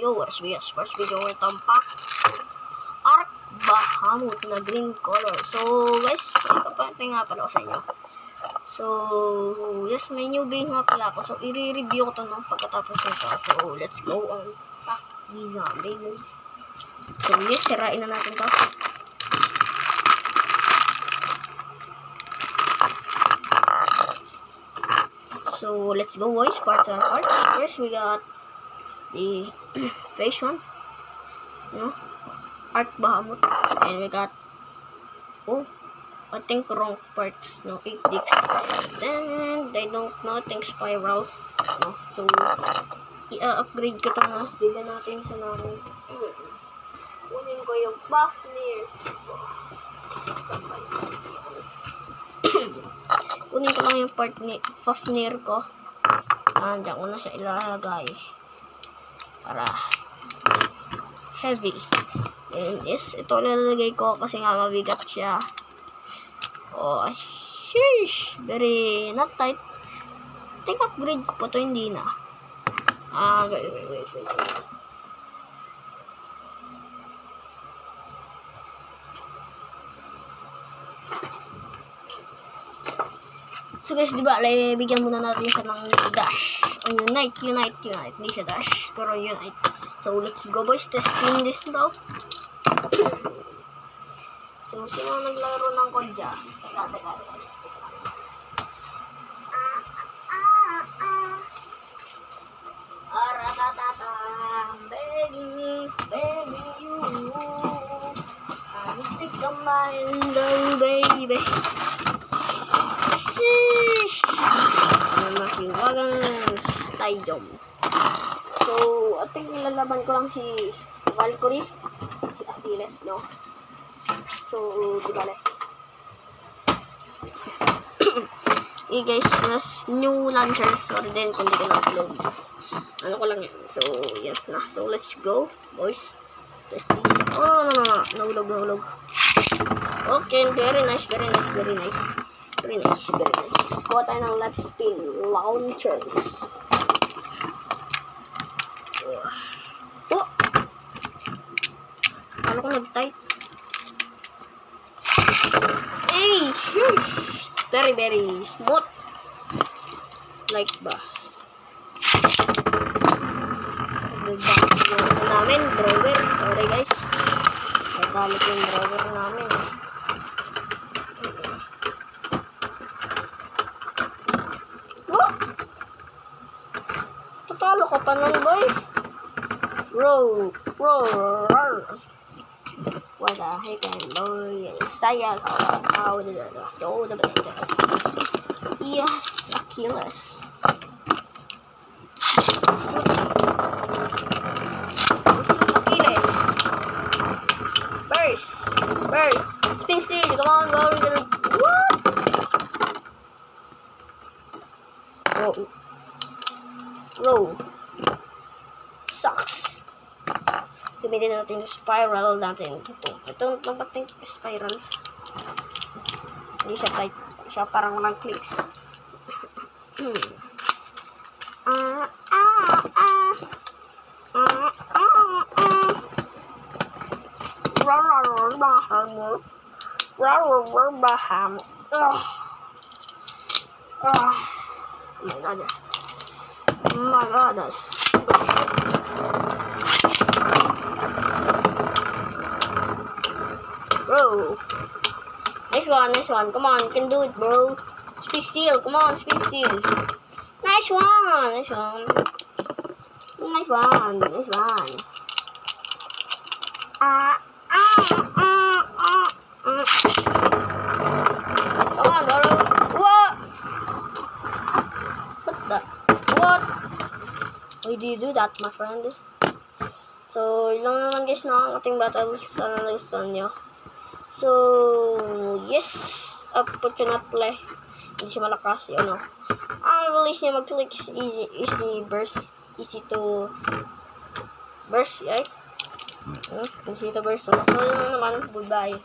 viewers, first video itong pack Ark Bahamut na green color. So guys, ito nga pala ko sa inyo. So yes, may newbie nga pala ako. So i-review ko to nung pagkatapos nito. So let's go on pack the zombie guys. So yes, sirain na natin to. So let's go boys, parts and parts. First we got the face one, Ark Bahamut, and we got, oh, I think wrong parts, 8 dicks. Then I don't know, I think spiral, so i-upgrade ko ito na, bigyan natin sa namin. Kunin ko yung Fafnir. Kunin ko lang yung part ni Fafnir ko. Diyan ko na siya ilalagay para heavy. And yes, ito ilalagay ko kasi nga mabigat siya. Oh, sheesh, very not tight. I think upgrade ko po to, hindi na. Wait. So guys, diba, bigyan muna natin siya ng dash. Unite. Hindi siya dash, pero unite. So let's go boys, testing this now. So sino naglaro ng kodya? Teka. Aratatata, begging you. I think I'm mine, baby. Mahiwagang stadium. So, I think nilalaban ko lang si Valkyrie, si Achilles, no? So, di bale. Okay guys, mas new launcher. Sorry din kung di ko na-upload. Ano ko lang yan. So, yes na. So, let's go, boys. Test this. Oh, no. Nahulog. Okay, very nice. Very nice. Kuha tayo ng let's spin launchers. Oh! Paano ko nag-type? Hey! Shush! Very smooth. Like ba? Nagbago namin, drawer. Sorry guys. Nagalit yung drawer namin. Talo ko pa nun, boy. Roar. What the heck, boy? Saya. Yes, Achilles. Burst. Spin seed. Come on, go. What? Row. Sucks. Gamitin natin yung spiral natin. Ito natin spiral. Hindi siya tight. Siya parang walang clicks. My goodness. Bro. Nice one. Come on, you can do it, bro. Speed steal. Come on, speed steal. Nice one. Come on, bro. What? Why do you do that, my friend? So, yun lang naman guys na ang ating battle. Sana nagustuhan nyo. So, yes. Unfortunately, hindi siya malakas. Ang release niya mag-click easy burst. Easy to burst, right? Easy to burst. So, yun lang naman. Goodbye.